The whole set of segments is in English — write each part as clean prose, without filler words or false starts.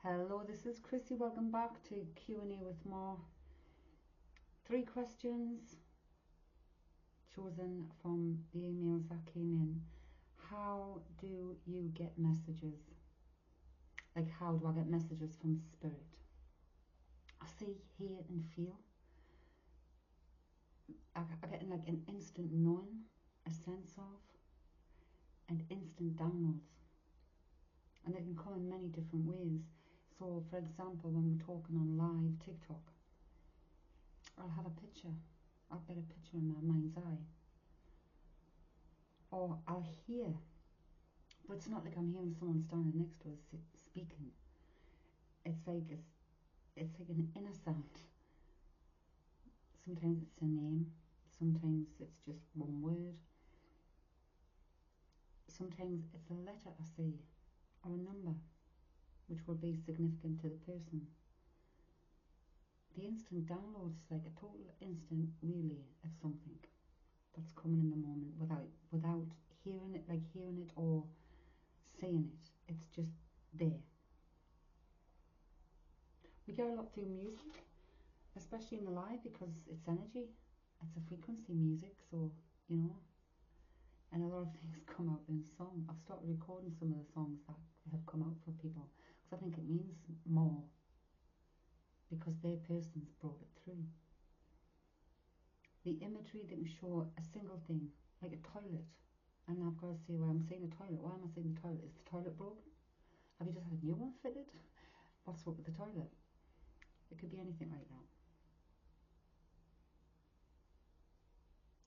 Hello, this is Chrissy. Welcome back to Q&A with More. 3 questions chosen from the emails that came in. How do you get messages? Like, how do I get messages from spirit? I see, hear and feel. I get like an instant knowing, a sense of, and instant downloads. And they can come in many different ways. So, for example, when we're talking on live TikTok, I'll have a picture. I'll get a picture in my mind's eye. Or I'll hear. But it's not like I'm hearing someone standing next to us speaking. It's like an inner sound. Sometimes it's a name. Sometimes it's just one word. Sometimes it's a letter I see, or a number, which will be significant to the person. The instant download is like a total instant relay of something that's coming in the moment without hearing it or saying it. It's just there. We get a lot through music, especially in the live, because it's energy. It's a frequency music, so and a lot of things come out in song. I've started recording some of the songs that have come out for people because I think it means more because their person's brought it through. The imagery that can show a single thing, like a toilet, and I've got to say, well, I'm saying a toilet. Why am I saying the toilet? Is the toilet broken? Have you just had a new one fitted? What's up with the toilet? It could be anything like that.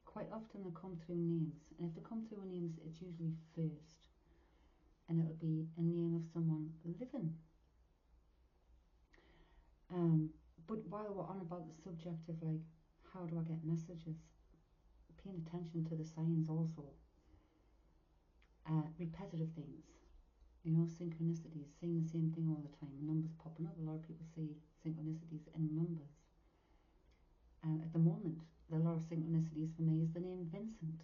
Quite often they come through names, and if they come through names, it's usually first, and it'll be a name of someone living. But while we're on about the subject of like, how do I get messages, paying attention to the signs also, repetitive things, synchronicities, saying the same thing all the time, numbers popping up. A lot of people say synchronicities in numbers. At the moment, a lot of synchronicities for me is the name Vincent.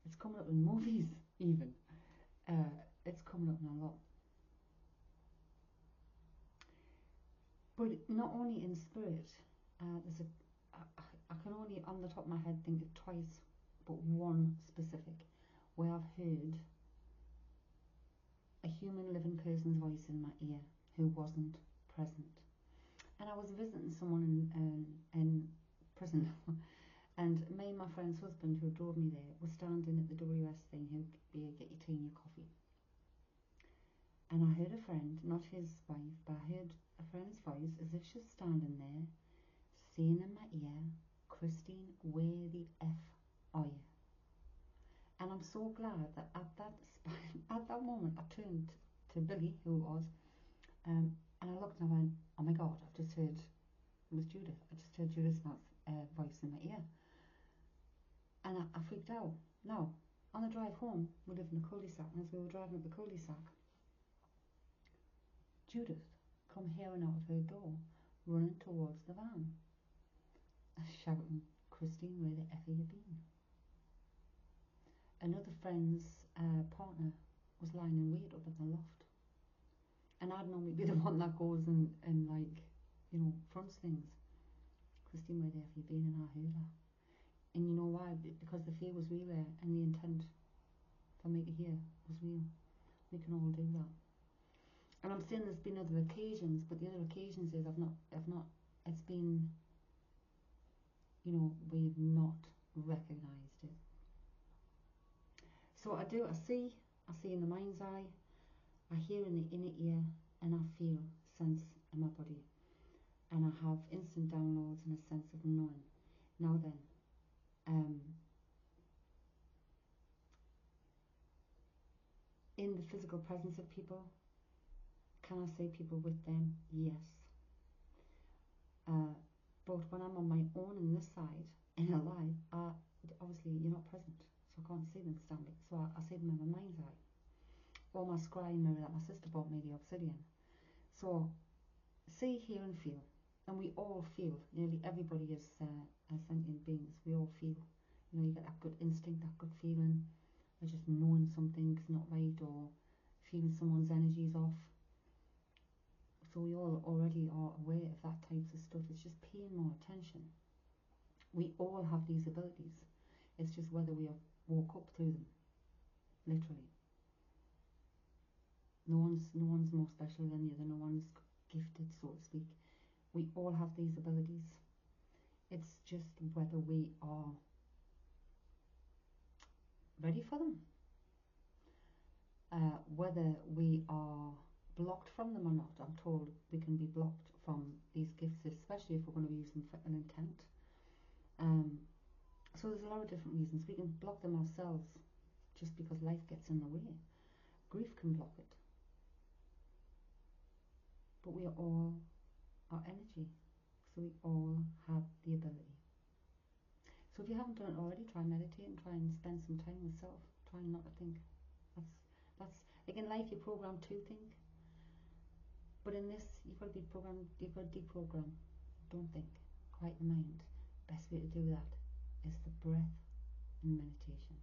It's coming up in movies even. It's coming up in a lot. But not only in spirit, I can only on the top of my head think of twice, but one specific, where I've heard a human living person's voice in my ear who wasn't present. And I was visiting someone in prison, and me and my friend's husband, who drove me there, was standing at the WS thing, who'd be get your tea and your coffee. And I heard a friend, not his wife, but I heard a friend's voice as if she was standing there, saying in my ear, "Christine, where the F are you?" And I'm so glad that at that moment I turned to Billy, who it was, and I looked and I went, "Oh my God, I've just heard," it was Judith, I just heard Judith's voice in my ear. And I freaked out. Now, on the drive home, we live in a cul-de-sac, and as we were driving up the cul-de-sac, Judith come hearing out of her door, running towards the van, shouting, "Christine, where the F have you been?" Another friend's partner was lying in wait up in the loft. And I'd normally be the one that goes and like, fronts things. "Christine, where the F have you been?" And I heard her. And you know why? Because the fear was real there, and the intent for me to hear was real. We can all do that. And I'm saying there's been other occasions, but the other occasions is I've not, it's been, we've not recognised it. So I see in the mind's eye, I hear in the inner ear, and I feel, sense in my body. And I have instant downloads and a sense of knowing. Now then, in the physical presence of people, can I see people with them? Yes. But when I'm on my own in this side, in a live, obviously you're not present, so I can't see them standing. So I see them in my mind's eye. Or my scrying mirror that my sister bought me, the obsidian. So see, hear and feel. And we all feel. Nearly everybody is sentient beings. We all feel. You get that good instinct, that good feeling, or just knowing something's not right, or feeling someone's energy's off. So we all already are aware of that types of stuff. It's just paying more attention. We all have these abilities. It's just whether we have woke up through them, literally. No one's more special than the other. No one's gifted, so to speak. We all have these abilities. It's just whether we are ready for them, whether we are blocked from them or not. I'm told we can be blocked from these gifts, especially if we're going to use them for an intent. So there's a lot of different reasons. We can block them ourselves just because life gets in the way. Grief can block it. But we are all our energy, so we all have the ability. So if you haven't done it already, try and meditate and try and spend some time with self. Try not to think. That's like in life you're programmed to think, but in this you've got to be programmed. You've got to deprogram. Don't think. Quiet the mind. Best way to do that is the breath and meditation.